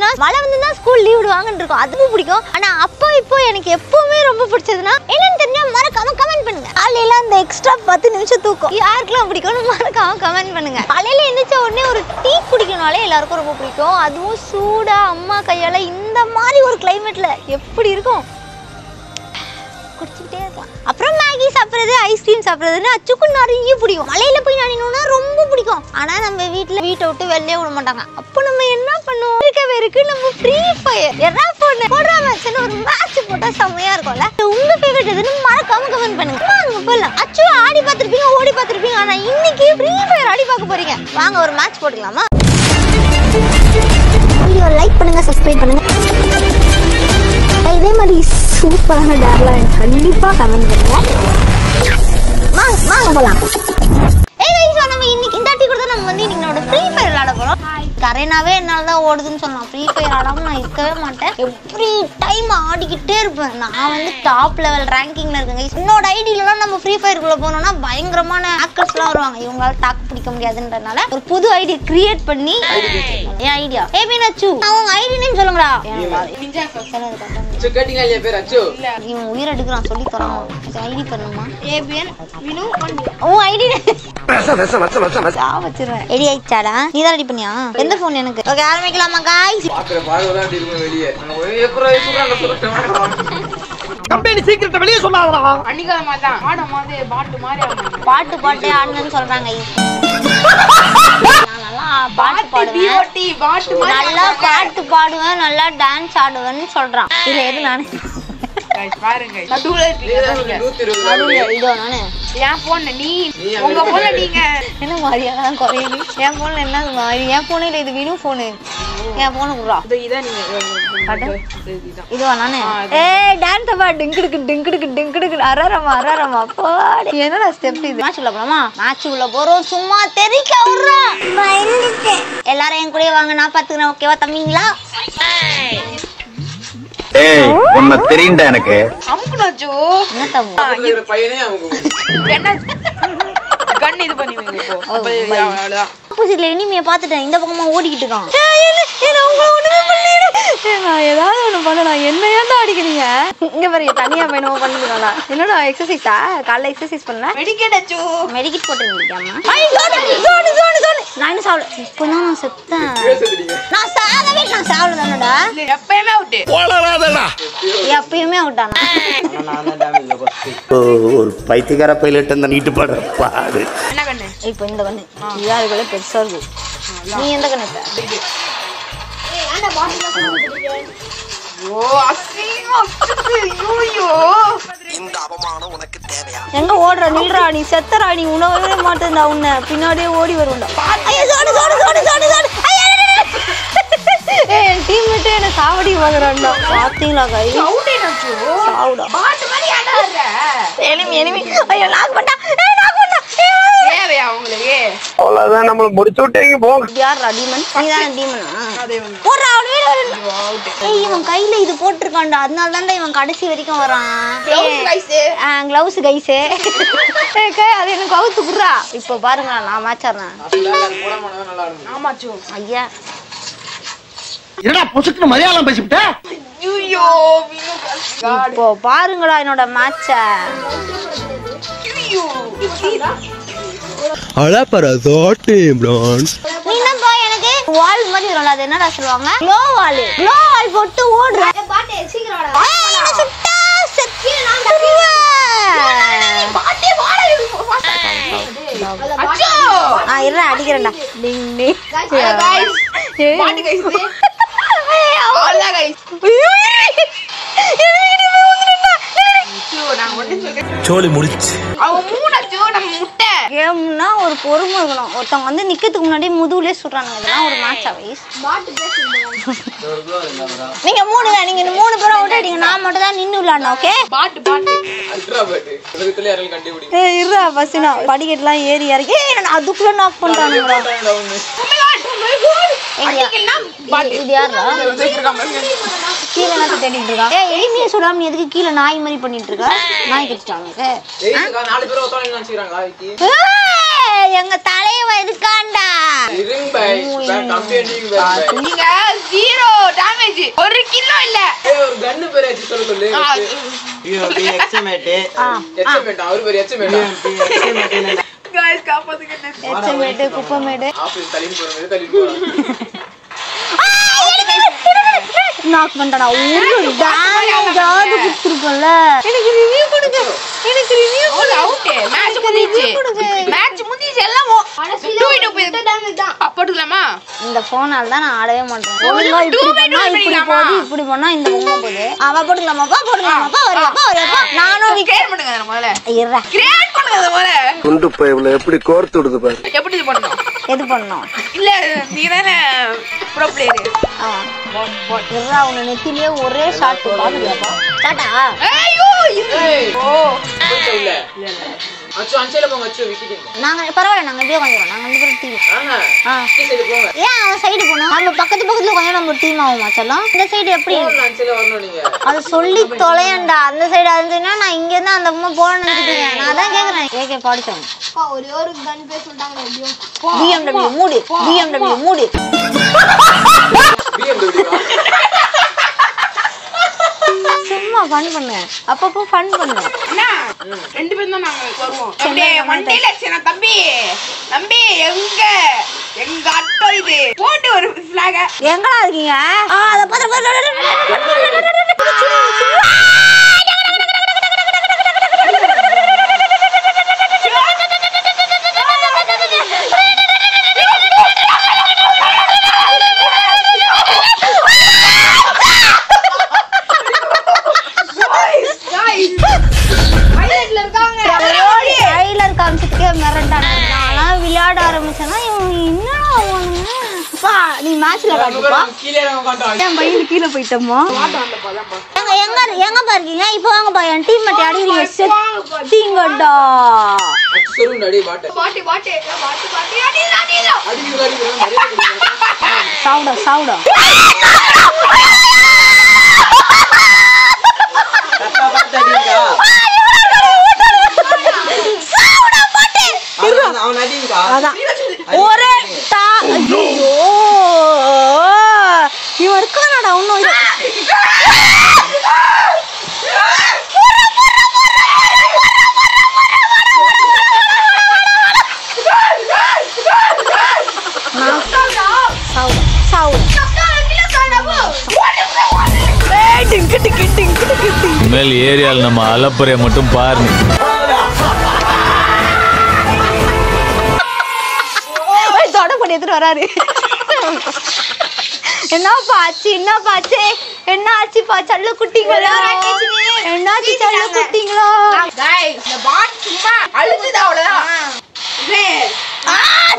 பிடிக்கும்னா மழை வந்துன்னா ஸ்கூல் லீவ் விடுவாங்கன்னு இருக்கும், அதுவும் பிடிக்கும். ஆனா அப்போ இப்போ எனக்கு எப்பவுமே ரொம்ப பிடிச்சதுன்னா என்னன்னு தெரிஞ்சா மறக்காம கமெண்ட் பண்ணுங்க. காலையில அந்த எக்ஸ்ட்ரா 10 நிமிஷம் தூக்கம் யாருக்கெல்லாம் பிடிக்கும்னு மறக்காம கமெண்ட் பண்ணுங்க. காலையில எந்திரிச்ச உடனே ஒரு டீ குடிக்கணும்னாலே எல்லாருக்கும் ரொம்ப பிடிக்கும். அதுவும் சூடா அம்மா கையால இந்த மாதிரி ஒரு கிளைமேட்ல எப்படி இருக்கும், குடிச்சுக்கிட்டே இருக்கலாம். அப்புறம் மேகி சாப்பிட்றது, ஐஸ்கிரீம் சாப்பிட்றதுன்னு அச்சுக்கு நிறைய பிடிக்கும். மலையில போய் நனையணும்னா ரொம்ப பிடிக்கும். ஆனா நம்ம வீட்டை விட்டு வெளியே விட மாட்டாங்க. அப்போ நம்ம என்ன பண்ணுவோம், இருக்கு நம்ம ஃப்ரீ ஃபயர் எரா போன போடுற மேட்ச்னு ஒரு மேட்ச் போட்டா செமையா இருக்கும்ல. உங்க ஃபேவரட் எதுன்னு மறக்காம கமெண்ட் பண்ணுங்க. வாங்க போலாம். அச்சு ஆடி பார்த்திருப்பீங்க, ஓடி பார்த்திருப்பீங்க. ஆனா இன்னைக்கு ஃப்ரீ ஃபயர் ஆடி பார்க்க போறீங்க. வாங்க ஒரு மேட்ச் போட்டுக்கலாமா? வீடியோ லைக் பண்ணுங்க, சப்ஸ்கிரைப் பண்ணுங்க. இதே மாதிரி சூப்பரான டேர்லாம் கண்டிப்பா கமெண்ட் பண்ணுங்க. வாங்க போலாம். நம்ம இன்னைக்கு இந்த டீ கூட நம்ம வந்து இன்னைக்கு ஃப்ரீ ஃபயர் விளையாட போறோம். கரைனாவே என்னால தான் ஓடுதுன்னு சொல்லலாம். ஃப்ரீ ஃபயர் ஆடாம நான் இருக்கவே மாட்டேன். எவ்ரி டைம் ஆடிக்கிட்டே இருப்பேன். நான் வந்து டாப் லெவல் ரேங்கிங்ல இருக்கேங்க. என்னோட ஐடியிலலாம் நம்ம ஃப்ரீ ஃபயருக்குள்ள போனோம்னா பயங்கரமான ஹேக்கர்ஸ்லாம் வருவாங்க. இவங்களால டாக் பிடிக்க முடியாதுன்றதுனால ஒரு புது ஐடி கிரியேட் பண்ணி என் ஐடியா ஏபினச்சு அவங்க ஐடி நேம் சொல்லுங்கடா. இவன் உயிர் எடுக்கிறான், சொல்லி தரான். ஐடி பண்ணுமா? ஏபிஎன் வினு உன் ஐடி வச்சிருவேன். ரெடி ஆயிடுச்சாடா? நீ தான் ரெடி பண்ணியா? எந்த போன் எனக்கு? ஓகே ஆரம்பிக்கலாமா गाइस? கம்பெனி சீக்கிரத்தை வெளிய சொன்னாதடா. அன்னிகாலமா தான் ஆட மாதிரி பாட்டு மாதிரி பாட்டு ஆடணும்னு சொல்றாங்க. நல்லா பாட்டு பாடுவேன், நல்லா டான்ஸ் ஆடுவேன்னு சொல்றான். இதுல எது நானு? பாருங்க என் போன்ல நீ உங்க போன்ல நீங்க என்ன மாதிரியாதான் குறையுது. என் போன்ல என்ன மாதிரி? என் போனு இல்ல, இது வினு போனு. என் போனு குடுறா. இதுவா நானு? டான்ஸ் பாடு டிங்குடுக்கு அரரமா போடு. என்னடா ஸ்டெப் இது? மேட்ச் உள்ள போலாமா? மேட்ச் உள்ள போறோம். சும்மா தெரிக்க விடுறோம். எல்லாரும் என் கூட வாங்க, நான் பாத்துக்கிறேன். ஓகேவா தம்பிங்களா? ஏய் உன்ன தெரியும்டா எனக்கு. அம்குனாச்சோ என்ன தம்பி? ஒரு பையனே அம்கு. என்ன கன் இது பண்ணுவீங்க இப்போ? அவ்வளவுதான். ஆப்போசிட்ல எனிமியை பார்த்துட்டேன். இந்த பக்கமா ஓடிக்கிட்டு இருக்கான். நான் ஏதாவது ஒண்ணு பண்ணடா. என்ன ஏன்டா அடிக்கிறீங்க? இங்க பாருங்க, தனியா பயணமா பண்ணிருக்கானா? என்னடா எக்ஸசைஸா? காலைல எக்ஸசைஸ் பண்ணல. மெடிக்கேட் அச்சு. மெடிக்கேட் போட்டுருக்கீங்க. நான் என்ன சாவல. இப்பதான் நான் செத்தேன். நான் சாவல தானடா. எப்பயுமே அவுட். போடறாதடா. எப்பயுமே அவுட்டானா? ஒரு பைத்தியக்கார பைலட் அந்த நீட்டு பாடு பாடு. என்ன கண்ணு? இப்போ இந்த கண்ணு இயாருகளே பெருசா இருக்கு. நீ எந்த கண்ணு? ஓ அசிங்கமா ஐயோ இந்த அவமானம் உனக்கு தேவையா? எங்க ஓடுற? நில்றா, நீ செத்தறா. நீ உணவே மாட்டேன்டா. உன்னை பின்னாடியே ஓடி வருவா. என் டீம்மேட்டே என்ன சாவடி வாங்குறான்டா. பாத்தீங்களா கை? சாவுடா. எனிமி ஐயோ லாக் பண்ணா. தேவையா உங்களுக்கு? அவ்வளவுதான், நம்மள முடிச்சு விட்டீங்க போங்க. யாரா டீமன்? நீதானே டீமனா? போறா ஏய், இவன் கையில இது போட்டிருக்கான்டா. அதனால தான்டா இவன் கடைசி வரைக்கும் வரான். Gloves guys. அது எனக்கு கவுத்து குடுறா. இப்போ பாருங்க, நான் மேட்ச் ஆடுறேன். ஆமாச்சு. ஐயா என்னடா பொசுக்குன்னு மலையாளம் பேசிவிட்ட? ஐயோ இப்போ பாருங்கடா என்னோட மேட்ச. நீ என்னப்பா எனக்கு வால் மாதிரி வரல. அது என்னடா சொல்லுவாங்க? க்ளோ வால். க்ளோ வால் போட்டு ஓடுற. பாட்டே சீக்கிரம் வாடா. ஏய் என்ன சுட்டா செத்து நான் தருவேன். பாட்டே வாடா. அச்சோ இருடா அடிக்கிறேன்டா. டிங் டிங். गाइस பாட்டு गाइस. ஆல்லா गाइस. சோலி முடிச்சு. அவ மூணச்சோ நம்ம முட்டை. கேம்னா ஒரு பொறுமை இருக்கணும். ஒருத்தவங்க வந்து நிக்கிறதுக்கு முன்னாடி முதுகுலயே சுடுறானுங்க. இதெல்லாம் ஒரு மேட்சா வைஸ்? நீங்க மூணு பேரும் அவுட் ஆயிட்டீங்க. நான் மட்டும் தான் நின்னு விளையாடணும். ஓகே பாட்டு ஏய் இருடா பசினா. படிக்கட்டுலாம் ஏறி இறங்கி அதுக்குள்ள நாக் பண்றானுங்க. இது யாரா? கீழே என்ன தேடிட்டு இருக்கா? ஏய் எலிமியை சுடாம நீ எதுக்கு கீழே நாய் மாதிரி பண்ணிட்டு இருக்க? நாய் கடிச்சிட்டாங்க. எங்க தலைவ இருக்காண்டா. நீங்க 0 டேமேஜ். 1 கிலோ இல்ல. ஒரு கன்னு பேர் ஏத்தி சொல்லு. எக்ஸ்எமேட் அவர் பேர் எக்ஸ்எமேட். गाइस காப்பாத்துங்க. எச்சமேடு குப்பமேடு ஆஃபீஸ் தள்ளி போறேன். நாக் பண்ணடா ஒரு டேமேஜ் ஆது குத்துறப்பல. எனக்கு ரிவ்யூ கொடுங்க. அவுட். மேட்ச் முடிஞ்சிச்சு எல்லாம். 2 டேமேஜ் தான். அப்பட்டுலாமா? இந்த போனால தான் நான் ஆடவே மாட்டேன். ஒழுங்கா இப்படி பண்ணா இந்த பொம்மை போகுது. அவ போட்டுக்கலாமாப்பா வரையாப்பா. நானும் கிரியேட் பண்ணுங்க அத முதல்ல. இருடா. கிரியேட் பண்ணுங்க அத முதல்ல. குண்டு பையல எப்படி கோர்த்து விடுது பாரு. எப்படி இது பண்ணனும்? எது பண்ணனும்? இல்ல நீ தானே ப்ரோ பிளேயர். இருடா உன நெத்திலே ஒரே ஷாட் பாத்துறியாப்பா? ஷாட்டா? ஐயோ ஓ இல்ல அச்சோ அஞ்சல போங்க அச்சோ விக்கிட்டீங்க. நாங்க பரவாயில்லை நாங்க இப்படியே கொஞ்சம் நாங்க ரெண்டு பேரும் டீம். சைடு போங்க. ஏன் அவன் சைடு போணும்? நம்ம பக்கத்துல கொஞ்சம் நம்ம டீம் ஆகுமா செல்லம்? இந்த சைடு எப்படி? அஞ்சல வரணும் நீங்க. அது சொல்லி தொலையண்டா. அந்த சைடு இருந்துன்னா நான் இங்க இருந்து அந்த அம்மா போன நினைச்சிட்டேன். நான் அதான் கேக்குறேன். ஏகே பாடிச்சோம். ஒரே ஒரு கன் பேர் சொல்லிட்டாங்க எப்படியும். BMW மூடு. சும்மா ஃபன் பண்ணு. அப்பப்போ ஃபன் பண்ணு. என்ன? ரெண்டு பேரும் தான் நாங்க வருவோம். அப்படியே வண்டியில சேன தம்பி எங்க அட்டோ இது போட்டு ஒரு ஃபிளாக. எங்கடா இருக்கீங்க? அத பாத்து விளையாட ஆரம்பிச்சனா நீ மேட்ச்ல பாத்துப்பா. என் பையன் கீழே போயிட்டோமா? எங்க பாருக்கீங்க? இப்போ வாங்க பா என் டீம் மேட் அடிக்கிறீங்க. செத்திங்கடா. சாவுடா ஒரே ஐயோ இவன் இருக்கானடா இன்னும். மேல் ஏரியால நம்ம அலப்புறைய மட்டும் பாருங்க. எடுத்துட்டு வராரு. என்னப்பா ஆச்சு? என்ன ஆச்சுப்பா? சல்ல குட்டிங்களா? என்னாச்சு சல்ல குட்டிங்களா? गाइस இந்த பாட் சும்மா அழுதுதா அவ்வளவுதான்.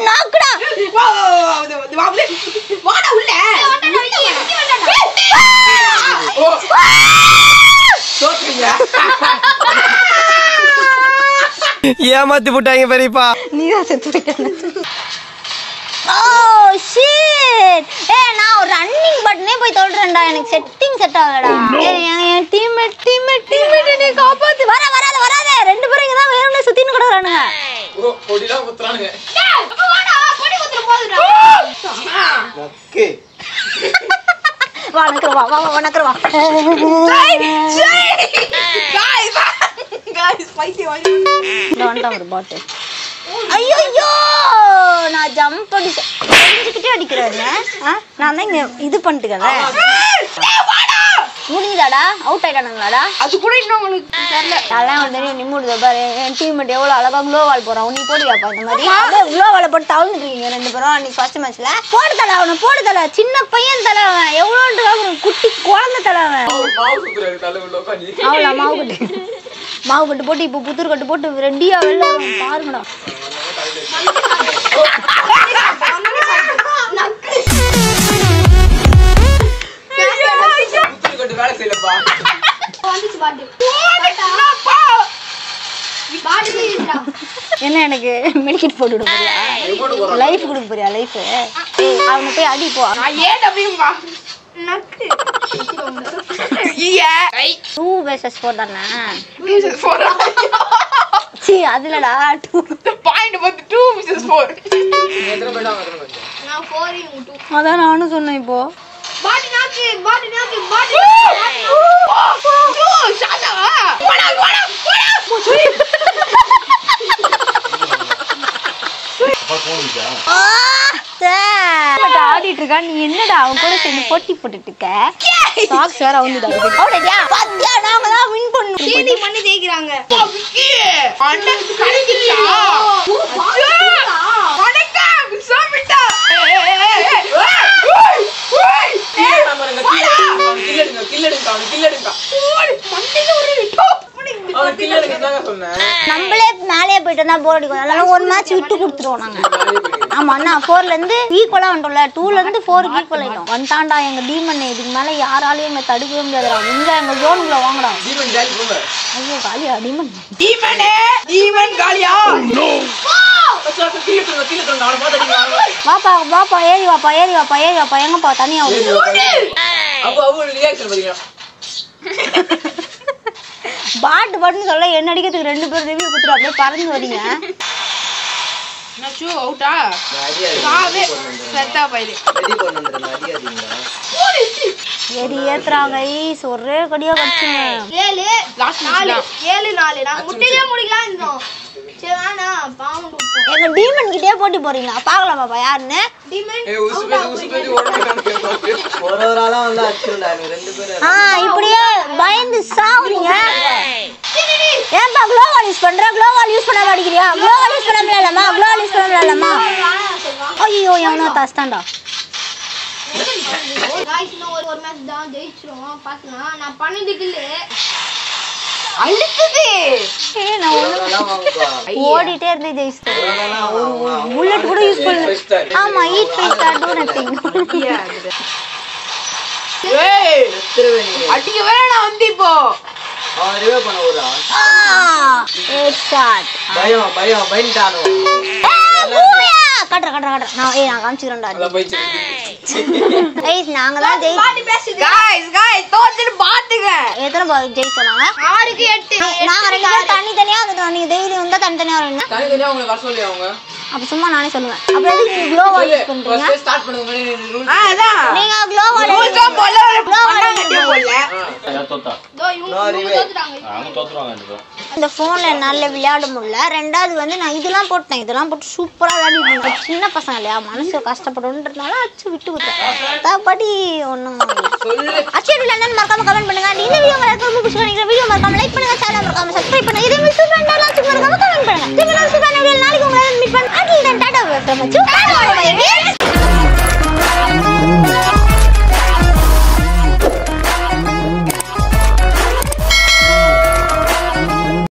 நாக்குடா. வாடா உள்ள. ஏமாத்தி போட்டாங்க பெரியப்பா. நீதான் செத்து போயிட்ட. நான் ஒரு ரன்னிங் பட்டனே போய் தொடுறேன்டா. எனக்கு செட்டிங் செட் ஆகலடா. என் டீம்மேட் நீ காப்பாத்து. வராத ரெண்டு பேரும் இங்க தான் வேணும்னே சுத்தின்னு கிடக்குறானுங்க. பொடிலாம் குத்துறானுங்க. வாடா பொடி குத்துற போதுடா. ஓகே வா நக்கறவா. गाइस பைத்தியம் வாங்கி. டோன்ட் ஒரு பாட். ஐயோ நான் ஜம்ப் அடிச்சிட்டே அடிக்கிறேன். நான் தான் இங்க இது பண்ணிட்டுக்கேன். முடிஞ்சுதாடா? அவுட் ஆயிட்டானுங்களாடா? அது கூட இன்னும் உங்களுக்கு தெரியல. அதெல்லாம் வந்து நிம்முடுது பாரு. என் டீம்மேட் எவ்வளவு அழகா க்ளோவால் போறான். நீ போடுவியாப்பா இந்த மாதிரி? க்ளோவால போட்டு தவழ்ந்துட்டு இருக்கீங்க ரெண்டு பேரும். அன்னைக்கு ஃபர்ஸ்ட் மேட்ச்ல போடு தலை. சின்ன பையன் தலை. எவ்வளவு குட்டி குழந்தை தலை. மாவு சுத்துறாரு தலை உள்ள உட்கார்ந்து. அவளா மாவு கட்டு போட்டு இப்போ புத்தூர் கட்டு போட்டு ரெடியா வெளில வரும் பாருங்கடா. புத்தூர் கட்டு வேலை செய்யலப்பா. வந்துச்சு பாட்டு. என்ன எனக்கு மெடிக்கெட் போட்டு விட போறியா? லைஃப் கொடுக்க போறியா? லைஃப் அவனை போய் அடி போ. நான் ஏன் அப்படிமா நக்கு. ஈயா 2 vs 4 தானே? 2 vs 4. அதுலடா 2 பாயிண்ட் வந்து 2 vs 4. எத்தனை பேடா வந்து? நான் 4 2. அதான் நானும் சொன்னேன். இப்போ பாடி நாக்கு பாடி நாக்கு பாடி ஷாட்டா போடா போடா போடா ஆடிட்டு இருக்கா நீ என்னடா அவன் கூட சேர்ந்து போட்டி போட்டுட்டு இருக்க சாக்ஸ் வேற வந்துடா பாத்தியா நாங்க தான் வின் பண்ணோம் சீட்டிங் பண்ணி ஜெயிக்கிறாங்க விக்கி அண்ணன் கரெக்ட்டா வணக்கா சாப்பிட்டா நம்மளே மேலேயே போயிட்டு தான் போர் அடிக்கும் அதனால ஒரு மேட்ச் விட்டு கொடுத்துருவோம் நாங்க ஆமா அண்ணா 4ல இருந்து ஈக்குவலா வந்துட்டோம்ல 2ல இருந்து 4க்கு ஈக்குவல் ஆயிட்டோம் வந்துட்டான்டா எங்க டீமன் இதுக்கு மேல யாராலையும் எங்க தடுக்கவே முடியாதுடா இங்க எங்க ஜோனுக்குள்ள வாங்கடா ஐயோ காலியா டீமன் டீமன் காலியா வாப்பா வாப்பா ஏறி வாப்பா ஏறி வாப்பா ஏறி வாப்பா எங்கப்பா தனியா பாட்டு பாட்டுன்னு சொல்ல என்ன அடிக்கிறதுக்கு 2 பேர் ரிவ்யூ குத்துரு அப்படியே பறந்து வரீங்க நச்சு அவுட்டா சாவே செத்தா பைலே ஏறி ஏத்துறாங்க ஈஸ் ஒரே கடியா கடிச்சுங்க 7 லாஸ்ட் 4 நாங்க முட்டையே முடிக்கலாம் இருந்தோம் சரி வேணா பாவுண்ட் விட்டோம் எங்க டீமன் கிட்டே போட்டி போறீங்களா பாக்கலாம் பாப்பா யாருன்னு டீமன் இப்படியே பயந்து சாவுறீங்க ஏன்பா க்ளோவால் யூஸ் பண்ற க்ளோவால் யூஸ் பண்ண மாட்டேங்கிறியா க்ளோவால் யூஸ் பண்ண முடியலமா க்ளோவால் யூஸ் பண்ண முடியலமா ஐயோ எவனோ தஸ்தான்டா गाइस இன்னும் ஒரு மேட்ச் தான் ஜெயிச்சிரோம் பாக்கலாம் நான் 12 கில் அழுத்துது ஓடிட்டே இருந்து ஜெயிச்சிட்டேன் புல்லட் கூட யூஸ் பண்ணல ஆமா eat five star to nothing ஏய் அடிக்க வேணா வந்து இப்போ அவன் ரிவே பண்ண ஊரா ஹெட் ஷாட் பயன்டானோ கட்ற நான் காமிச்சுக்கிறேன்டா அத போயிச்சு गाइस நாங்க தான் பாடி பேசுது गाइस தோத்துட்டு பாத்துங்க எத்தனை பால் ஜெயிச்சோம் 6க்கு 8 நாங்க ரெண்டு பேரும் தனித்தனியா வந்து நீங்க டெய்லி வந்தா தனித்தனியா வரணும் தனியா உங்களை வர சொல்லி அவங்க அப்ப சும்மா நானே சொல்லுவேன் அப்ப எதுக்கு நீங்க க்ளோவால் யூஸ் பண்றீங்க ஃபர்ஸ்ட் ஸ்டார்ட் பண்ணுங்க ரூல் அதான் நீங்க க்ளோவால் ரூல்ஸ் போல பண்ணாங்கட்டே போல தோ இவங்க தோத்துறாங்க இந்த போன்ல என்னால விளையாட முடியல ரெண்டாவது வந்து நான் இதெல்லாம் போட்டு சூப்பரா விளையாடிட்டு சின்ன பசங்க இல்லையா மனசு கஷ்டப்படுன்றதுனால அச்சு விட்டு விட்டேன் படி ஒண்ணும் அச்சு என்னன்னு மறக்காம கமெண்ட் பண்ணுங்க இந்த வீடியோ உங்களுக்கு ரொம்ப பிடிச்சிருந்தா வீடியோ மறக்காம லைக் பண்ணுங்க சேனல் மறக்காம சப்ஸ்கிரைப் பண்ணுங்க இதே மாதிரி சூப்பர் மறக்காம கமெண்ட் பண்ணுங்க நாளைக்கு உங்களை மீட் பண்ண until then டாடா from